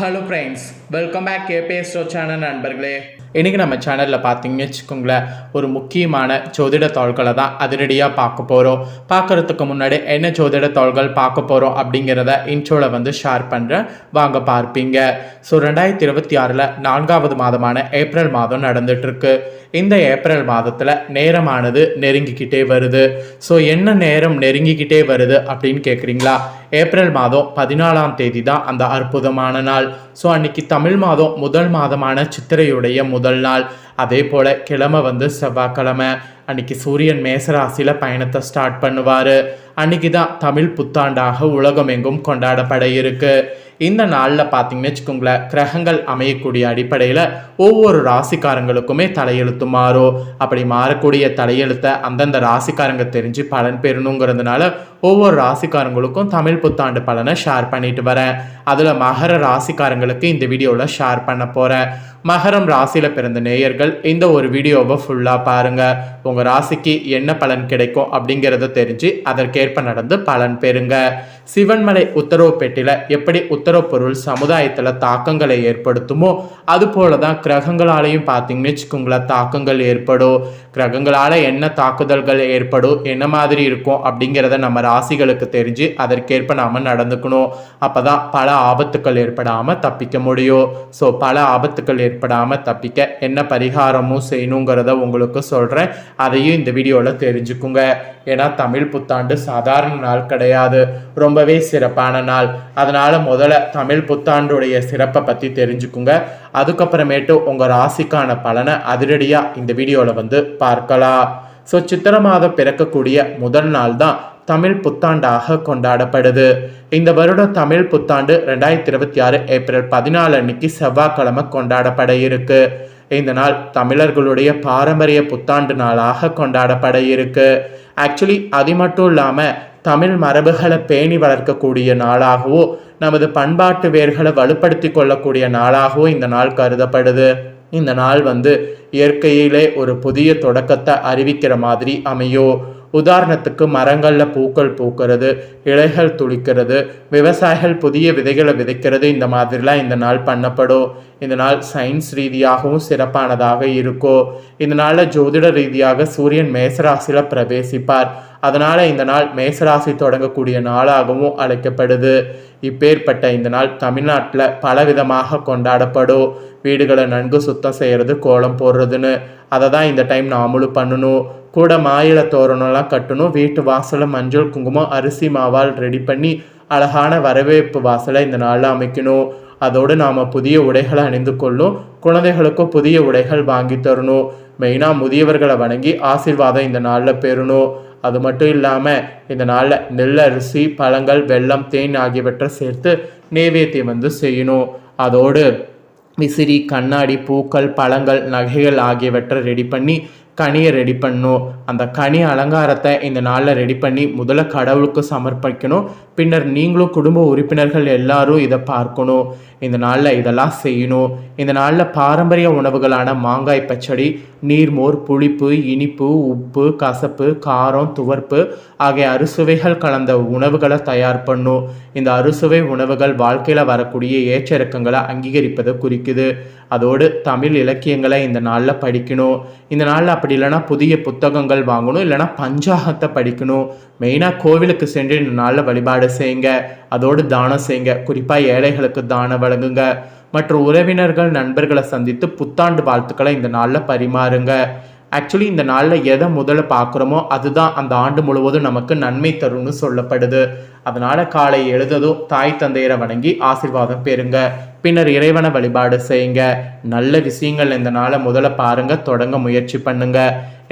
Hello friends, welcome back KBS channel நண்பர்களே. இன்றைக்கி நம்ம சேனலில் பார்த்தீங்கன்னு வச்சுக்கோங்களேன், ஒரு முக்கியமான ஜோதிட தாள்களை தான் அதிரடியாக பார்க்க போகிறோம். பார்க்குறதுக்கு முன்னாடி என்ன ஜோதிட தாள்கள் பார்க்க போகிறோம் அப்படிங்கிறத இன்ட்ரோவில் ஷேர் பண்ணுறேன், வாங்க பார்ப்பீங்க. ஸோ 2026 4வது மாதமான ஏப்ரல் மாதம் நடந்துகிட்ருக்கு. இந்த ஏப்ரல் மாதத்தில் நேரமானது நெருங்கிக்கிட்டே வருது. ஸோ என்ன நேரம் நெருங்கிக்கிட்டே வருது அப்படின்னு கேட்குறீங்களா? ஏப்ரல் மாதம் 14ஆம் தேதி தான் அந்த அற்புதமான நாள். ஸோ அன்னைக்கு தமிழ் மாதம் முதல் மாதமான சித்திரையுடைய முதல் நாள். அதே போல் கிழமை செவ்வாய்க்கிழமை. அன்னைக்கு சூரியன் மேசராசியில் பயணத்தை ஸ்டார்ட் பண்ணுவார். அன்னைக்கு தான் தமிழ் புத்தாண்டாக உலகம் எங்கும் கொண்டாடப்பட இருக்கு. இந்த நாளில் பார்த்தீங்கன்னு வச்சுக்கோங்களேன், கிரகங்கள் அமையக்கூடிய அடிப்படையில் ஒவ்வொரு ராசிக்காரங்களுக்குமே தலையெழுத்து மாறும். அப்படி மாறக்கூடிய தலையெழுத்தை அந்தந்த ராசிக்காரங்க தெரிஞ்சு பலன் பெறணுங்கிறதுனால ஒவ்வொரு ராசிக்காரங்களுக்கும் தமிழ் புத்தாண்டு பலனை ஷேர் பண்ணிட்டு வரேன். அதில் மகர ராசிக்காரங்களுக்கு இந்த வீடியோவில் ஷேர் பண்ண போகிறேன். மகரம் ராசியில் பிறந்த நேயர்கள் இந்த ஒரு வீடியோவை ஃபுல்லாக பாருங்கள். உங்கள் ராசிக்கு என்ன பலன் கிடைக்கும் அப்படிங்கிறத தெரிஞ்சு அதற்கேற்ப நடந்து பலன் பெறுங்க. சிவன்மலை உத்தரவு பெட்டியில் எப்படி உத்தரவு பொருள் சமுதாயத்தில் தாக்கங்களை ஏற்படுத்துமோ அதுபோல தான் கிரகங்களாலையும் பார்த்தீங்கன்னு வச்சுக்கோங்களேன் தாக்கங்கள் ஏற்படும். கிரகங்களால் என்ன தாக்குதல்கள் ஏற்படும், என்ன மாதிரி இருக்கும் அப்படிங்கிறத நம்ம ராசிகளுக்கு தெரிஞ்சு அதற்கேற்ப நாம் நடந்துக்கணும். அப்போ தான் பல ஆபத்துக்கள் ஏற்படாமல் தப்பிக்க முடியும். ஸோ பல ஆபத்துக்கள் ஏற்படாமல் தப்பிக்க என்ன பரிகாரமும் செய்யணுங்கிறத உங்களுக்கு சொல்கிறேன். அதையும் இந்த வீடியோவில் தெரிஞ்சுக்குங்க. ஏன்னா தமிழ் புத்தாண்டு சாதாரண நாள் கிடையாது, ரொம்பவே சிறப்பான நாள். அதனால் முதல்ல தமிழ் புத்தாண்டுடைய சிறப்பை பற்றி தெரிஞ்சுக்குங்க. அதுக்கப்புறமேட்டு உங்கள் ராசிக்கான பலனை அதிரடியாக இந்த வீடியோவில் பார்க்கலாம். ஸோ சித்திரை மாதம் பிறக்கக்கூடிய முதல் நாள் தான் தமிழ் புத்தாண்டாக கொண்டாடப்படுது. இந்த வருடம் தமிழ் புத்தாண்டு 2026 ஏப்ரல் 14 அன்னைக்கு செவ்வாய்க்கிழமை கொண்டாடப்பட இருக்கு. இந்த நாள் தமிழர்களுடைய பாரம்பரிய புத்தாண்டு நாளாக கொண்டாடப்பட இருக்கு. ஆக்சுவலி அது மட்டும் இல்லாமல் தமிழ் மரபுகளை பேணி வளர்க்கக்கூடிய நாளாகவும் நமது பண்பாட்டு வேர்களை வலுப்படுத்தி கொள்ளக்கூடிய நாளாகவும் இந்த நாள் கருதப்படுது. இந்த நாள் இயற்கையிலே ஒரு புதிய தொடக்கத்தை அறிவிக்கிற மாதிரி அமையும். உதாரணத்துக்கு மரங்களில் பூக்கள் பூக்கிறது, இலைகள் துளிக்கிறது, விவசாயிகள் புதிய விதைகளை விதைக்கிறது, இந்த மாதிரிலாம் இந்த நாள் பண்ணப்படும். இந்த நாள் சயின்ஸ் ரீதியாகவும் சிறப்பானதாக இருக்கும். இந்த நாளில் ஜோதிட ரீதியாக சூரியன் மேசராசியில் பிரவேசிப்பார். அதனால் இந்த நாள் மேசராசி தொடங்கக்கூடிய நாளாகவும் அழைக்கப்படுது. இப்பேற்பட்ட இந்த நாள் தமிழ்நாட்டில் பலவிதமாக கொண்டாடப்படும். வீடுகளை நன்கு சுத்தம் செய்கிறது, கோலம் போடுறதுன்னு அதை தான் இந்த டைம் நாமளும் பண்ணணும். கூட மாயில தோரணம்லாம் கட்டணும். வீட்டு வாசலை மஞ்சள் குங்குமம் அரிசி மாவால் ரெடி பண்ணி அழகான வரவேற்பு வாசலை இந்த நாளில் அமைக்கணும். அதோடு நாம் புதிய உடைகளை அணிந்து கொள்ளும். குழந்தைகளுக்கும் புதிய உடைகள் வாங்கி தரணும். மெயினாக முதியவர்களை வணங்கி ஆசீர்வாதம் இந்த நாளில் பெறணும். அது மட்டும் இல்லாமல் இந்த நாளில் நெல், அரிசி, பழங்கள், வெல்லம், தேன் ஆகியவற்றை சேர்த்து நைவேத்தியம் செய்யணும். அதோடு விசிறி, கண்ணாடி, பூக்கள், பழங்கள், நகைகள் ஆகியவற்றை ரெடி பண்ணி கனியை ரெடி பண்ணணும். அந்த கனி அலங்காரத்தை இந்த நாளில் ரெடி பண்ணி முதல்ல கடவுளுக்கு சமர்ப்பிக்கணும். பின்னர் நீங்களும் குடும்ப உறுப்பினர்கள் எல்லாரும் இதை பார்க்கணும். இந்த நாளில் இதெல்லாம் செய்யணும். இந்த நாளில் பாரம்பரிய உணவுகளான மாங்காய் பச்சடி, நீர்மோர், புளிப்பு, இனிப்பு, உப்பு, கசப்பு, காரம், துவர்ப்பு ஆகிய அறுசுவைகள் கலந்த உணவுகளை தயார் பண்ணும். இந்த அறுசுவை உணவுகள் வாழ்க்கையில் வரக்கூடிய ஏற்றிறக்கங்களை அங்கீகரிப்பதை குறிக்குது. அதோடு தமிழ் இலக்கியங்களை இந்த நாளில் படிக்கணும். இந்த நாளில் அப்படி இல்லைனா புதிய புத்தகங்கள் வாங்கணும், இல்லைனா பஞ்சாகத்தை படிக்கணும். மெயினாக கோவிலுக்கு சென்று இந்த நாளில் வழிபாடு செய்யுங்க. அதோடு தானம் செய்யுங்க. குறிப்பாக ஏழைகளுக்கு தானம் வழங்குங்க. மற்ற உறவினர்கள், நண்பர்களை சந்தித்து புத்தாண்டு வாழ்த்துக்களை இந்த நாளில் பரிமாறுங்க. ஆக்சுவலி இந்த நாளில் எதை முதல்ல பார்க்குறோமோ அதுதான் அந்த ஆண்டு முழுவதும் நமக்கு நன்மை தரும்னு சொல்லப்படுது. அதனால் காலை எழுததும் தாய் தந்தையரை வணங்கி ஆசீர்வாதம் பெறுங்க. பின்னர் இறைவனை வழிபாடு செய்யுங்க. நல்ல விஷயங்கள் இந்த நாளை முதல்ல பாருங்க, தொடங்க முயற்சி பண்ணுங்க.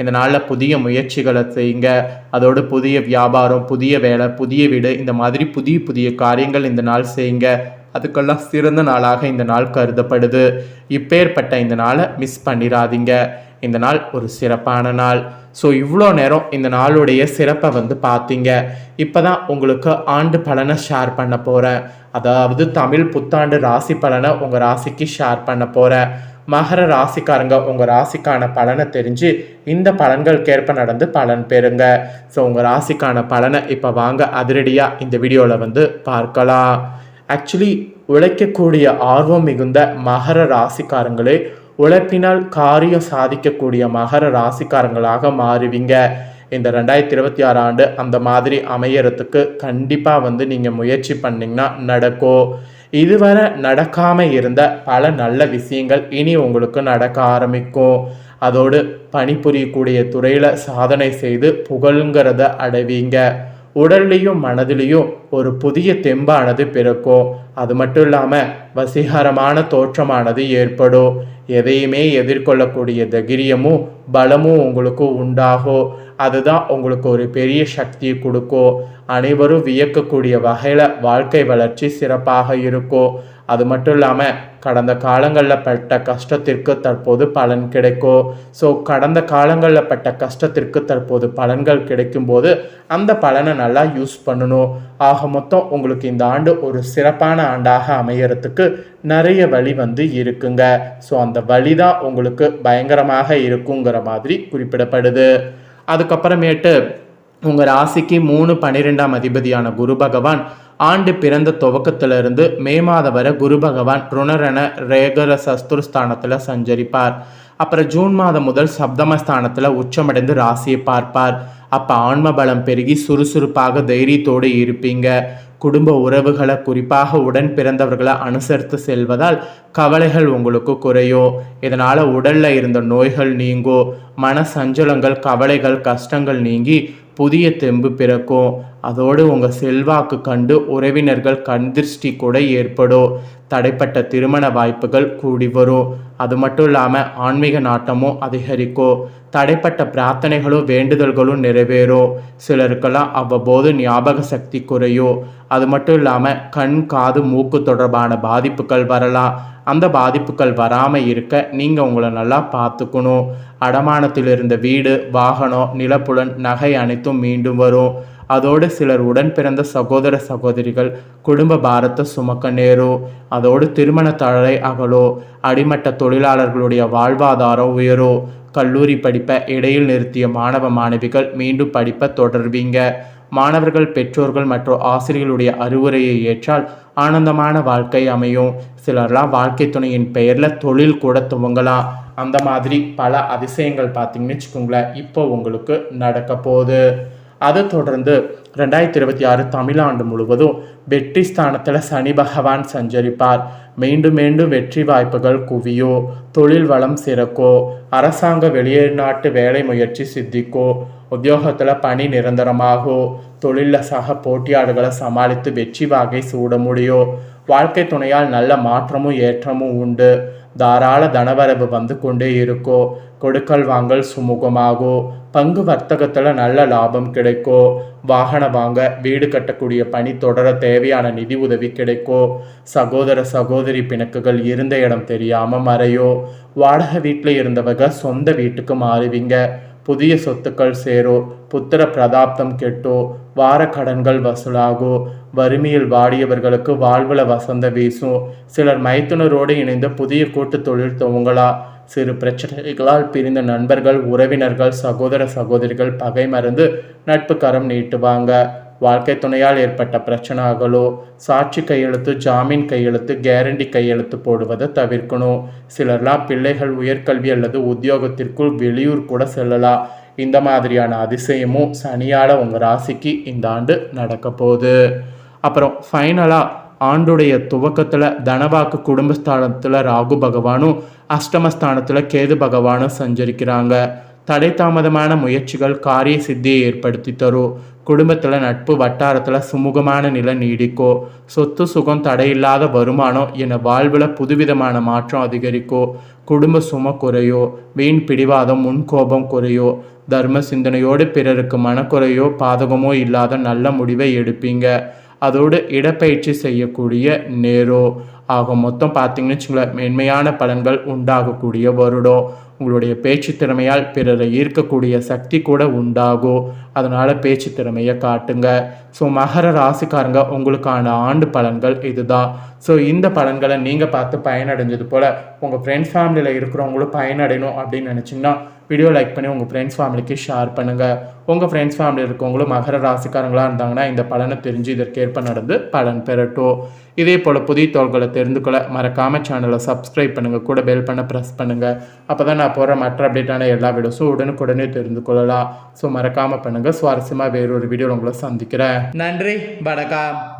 இந்த நாளில் புதிய முயற்சிகளை செய்யுங்க. அதோடு புதிய வியாபாரம், புதிய வேலை, புதிய வீடு, இந்த மாதிரி புதிய புதிய காரியங்கள் இந்த நாள் செய்யுங்க. அதுக்கெல்லாம் சிறந்த நாளாக இந்த நாள் கருதப்படுது. இப்பேற்பட்ட இந்த நாளை மிஸ் பண்ணிடாதீங்க. இந்த நாள் ஒரு சிறப்பான நாள். ஸோ இவ்வளோ நேரம் இந்த நாளுடைய சிறப்பை பார்த்தீங்க. இப்போ தான் உங்களுக்கு ஆண்டு பலனை ஷேர் பண்ண போகிறேன். அதாவது தமிழ் புத்தாண்டு ராசி பலனை உங்கள் ராசிக்கு ஷேர் பண்ண போகிறேன். மகர ராசிக்காரங்க உங்கள் ராசிக்கான பலனை தெரிஞ்சு இந்த பலன்களுக்கேற்ப நடந்து பலன் பெறுங்க. ஸோ உங்கள் ராசிக்கான பலனை இப்போ வாங்க அதிரடியாக இந்த வீடியோவில் பார்க்கலாம். ஆக்சுவலி உழைக்கக்கூடிய ஆர்வம் மிகுந்த மகர ராசிக்காரங்களே உழைப்பினால் காரியம் சாதிக்கக்கூடிய மகர ராசிக்காரங்களாக மாறுவீங்க. இந்த 2026 ஆண்டு அந்த மாதிரி அமையறதுக்கு கண்டிப்பாக நீங்கள் முயற்சி பண்ணிங்கன்னா நடக்கும். இதுவரை நடக்காமல் இருந்த பல நல்ல விஷயங்கள் இனி உங்களுக்கு நடக்க ஆரம்பிக்கும். அதோடு பணிபுரியக்கூடிய துறையில் சாதனை செய்து புகழுங்கிறத அடைவீங்க. உடல்லையும் மனதிலையும் ஒரு புதிய தெம்பானது பிறக்கும். அது மட்டும் இல்லாமல் வசீகரமான தோற்றமானது ஏற்படும். எதையுமே எதிர்கொள்ளக்கூடிய தைரியமும் பலமும் உங்களுக்கு உண்டாகும். அதுதான் உங்களுக்கு ஒரு பெரிய சக்தியை கொடுக்கும். அனைவரும் வியக்கக்கூடிய வகையில் வாழ்க்கை வளர்ச்சி சிறப்பாக இருக்கும். அது மட்டும் இல்லாமல் கடந்த காலங்களில் பட்ட கஷ்டத்திற்கு தற்போது பலன் கிடைக்கும். ஸோ கடந்த காலங்களில் பட்ட கஷ்டத்திற்கு தற்போது பலன்கள் கிடைக்கும்போது அந்த பலனை நல்லா யூஸ் பண்ணணும். ஆக மொத்தம் உங்களுக்கு இந்த ஆண்டு ஒரு சிறப்பான ஆண்டாக அமையறதுக்கு நிறைய வழி இருக்குங்க. ஸோ அந்த வழி தான் உங்களுக்கு பயங்கரமாக இருக்குங்கிற மாதிரி குறிப்பிடப்படுது. அதுக்கப்புறமேட்டு உங்கள் ராசிக்கு 3-12 அதிபதியான குரு பகவான் ஆண்டு பிறந்த துவக்கத்திலிருந்து மே மாதம் வரை குரு பகவான் ருணரண ரேகர சஸ்துரஸ்தானத்தில் சஞ்சரிப்பார். அப்புறம் ஜூன் மாதம் முதல் சப்தமஸ்தானத்தில் உச்சமடைந்து ராசியை பார்ப்பார். அப்போ ஆன்ம பலம் பெருகி சுறுசுறுப்பாக தைரியத்தோடு இருப்பீங்க. குடும்ப உறவுகளை குறிப்பாக உடன் பிறந்தவர்களை அனுசரித்து செல்வதால் கவலைகள் உங்களுக்கு குறையும். இதனால் உடலில் இருந்த நோய்கள் நீங்கும். மன சஞ்சலங்கள் கவலைகள் கஷ்டங்கள் நீங்கி புதிய தெம்பு பிறக்கும். அதோடு உங்கள் செல்வாக்கு கண்டு உறவினர்கள் கண்திருஷ்டி கூட ஏற்படும். தடைப்பட்ட திருமண வாய்ப்புகள் கூடி வரும். அது மட்டும் இல்லாமல் ஆன்மீக நாட்டமும் அதிகரிக்கும். தடைப்பட்ட பிரார்த்தனைகளும் வேண்டுதல்களும் நிறைவேறும். சிலருக்கெல்லாம் அவ்வப்போது ஞாபக சக்தி குறையும். அது மட்டும் இல்லாமல் கண் காது மூக்கு தொடர்பான பாதிப்புகள் வரலாம். அந்த பாதிப்புகள் வராமல் இருக்க நீங்கள் உங்களை நல்லா பார்த்துக்கணும். அடமானத்தில் இருந்த வீடு வாகனம் நிலப்புலன் நகை அனைத்தும் மீண்டும் வரும். அதோடு சிலர் உடன் பிறந்த சகோதர சகோதரிகள் குடும்ப பாரத்தை சுமக்க நேரும். அதோடு திருமண தடை அகலும். அடிமட்ட தொழிலாளர்களுடைய வாழ்வாதாரம் உயரும். கல்லூரி படிப்பை இடையில் நிறுத்திய மாணவ மாணவிகள் மீண்டும் படிப்பை தொடர்வீங்க. மாணவர்கள் பெற்றோர்கள் மற்றும் ஆசிரியர்களுடைய அறிவுரையை ஏற்றால் ஆனந்தமான வாழ்க்கை அமையும். சிலர்லாம் வாழ்க்கை துணையின் பெயரில் தொழில் கூட துவங்கலாம். அந்த மாதிரி பல அதிசயங்கள் பார்த்தீங்கன்னு வச்சுக்கோங்களேன் இப்போ உங்களுக்கு நடக்க போகுது. அதை தொடர்ந்து 2026 தமிழாண்டு முழுவதும் வெற்றி ஸ்தானத்தில் சனி பகவான் சஞ்சரிப்பார். மீண்டும் மீண்டும் வெற்றி வாய்ப்புகள் குவியோ. தொழில் வளம் சிறக்கோ. அரசாங்க வெளிநாட்டு வேலை முயற்சி சித்திக்கோ. உத்தியோகத்தில் பணி நிரந்தரமாகும். தொழிலில் சக போட்டியாளர்களை சமாளித்து வெற்றி வாகை சூட முடியும். வாழ்க்கை துணையால் நல்ல மாற்றமும் ஏற்றமும் உண்டு. தாராள தனவரவு வந்து கொண்டே இருக்கும். கொடுக்கல் வாங்கல் சுமூகமாகும். பங்கு வர்த்தகத்தில் நல்ல லாபம் கிடைக்கும். வாகனம் வாங்க வீடு கட்டக்கூடிய பணி தொடர தேவையான நிதி உதவி கிடைக்கும். சகோதர சகோதரி பிணக்குகள் இருந்த இடம் தெரியாமல் மறையும். வாடகை வீட்டில் இருந்தவங்க சொந்த வீட்டுக்கு மாறுவீங்க. புதிய சொத்துக்கள் சேரும். புத்திர பிரதாப்தம் கெட்டும். வார கடன்கள் வசூலாகும். வறுமையில் வாடியவர்களுக்கு வாழ்வுல வசந்த வீசும். சிலர் மைத்துனரோடு இணைந்த புதிய கூட்டு தொழில் துவங்கலாம். சிறு பிரச்சனைகளால் பிரிந்த நண்பர்கள் உறவினர்கள் சகோதர சகோதரிகள் பகை மறந்து நட்பு கரம் நீட்டுவாங்க. வாழ்க்கை துணையால் ஏற்பட்ட பிரச்சனைகளோ சாட்சி கையெழுத்து ஜாமீன் கையெழுத்து கேரண்டி கையெழுத்து போடுவதை தவிர்க்கணும். சிலர்லாம் பிள்ளைகள் உயர்கல்வி அல்லது உத்தியோகத்திற்குள் வெளியூர் கூட செல்லலாம். இந்த மாதிரியான அதிசயமும் சனியால் உங்கள் ராசிக்கு இந்த ஆண்டு நடக்க போகுது. அப்புறம் ஃபைனலாக ஆண்டுடைய துவக்கத்தில் தனவாக்கு குடும்பஸ்தானத்தில் ராகு பகவானும் அஷ்டமஸ்தானத்தில் கேது பகவானும் சஞ்சரிக்கிறாங்க. தடை தாமதமான முயற்சிகள் காரிய சித்தியை ஏற்படுத்தி தரும். குடும்பத்தில் நட்பு வட்டாரத்தில் சுமூகமான நிலை நீடிக்கும். சொத்து சுகம் தடையில்லாத வருமானம் என வாழ்வில் புதுவிதமான மாற்றம் அதிகரிக்கும். குடும்ப சும குறையோ. வீண் பிடிவாதம் முன்கோபம் குறையோ. தர்ம சிந்தனையோடு பிறருக்கு மனக்குறையோ பாதகமோ இல்லாத நல்ல முடிவை எடுப்பீங்க. அதோடு இடப்பயிற்சி செய்யக்கூடிய நேரோ. ஆக மொத்தம் பார்த்தீங்கன்னு வச்சுங்களேன் மேன்மையான பலன்கள் உண்டாகக்கூடிய வருடம். உங்களுடைய பேச்சு திறமையால் பிறரை ஈர்க்கக்கூடிய சக்தி கூட உண்டாகும். அதனால் பேச்சு திறமையை காட்டுங்க. ஸோ மகர ராசிக்காரங்க, உங்களுக்கான ஆண்டு பலன்கள் இதுதான். ஸோ இந்த பலன்களை நீங்கள் பார்த்து பயனடைஞ்சது போல் உங்கள் ஃப்ரெண்ட்ஸ் ஃபேமிலியில் இருக்கிறவங்களும் பயனடையணும் அப்படின்னு நினச்சிங்கன்னா வீடியோ லைக் பண்ணி உங்கள் ஃப்ரெண்ட்ஸ் ஃபேமிலிக்கு ஷேர் பண்ணுங்கள். உங்கள் ஃப்ரெண்ட்ஸ் ஃபேமிலியில் இருக்கவங்களும் மகர ராசிக்காரங்களாக இருந்தாங்கன்னா இந்த பலனை தெரிஞ்சு இதற்கேற்ப நடந்து பலன் பெறட்டும். இதே போல் புதிய தகவல்களை தெரிந்து கொள்ள மறக்காமல் சேனலை சப்ஸ்கிரைப் பண்ணுங்கள், கூட பெல் பண்ண ப்ரெஸ் பண்ணுங்கள். அப்போ தான் நான் போகிற மற்ற அப்டேட்டான எல்லா வீடியோஸும் உடனுக்குடனே தெரிந்து கொள்ளலாம். ஸோ மறக்காமல் பண்ணுங்கள். சுவாரஸ்யமாக வேறொரு வீடியோவில் உங்களை சந்திக்கிறேன். நன்றி, வணக்கம்.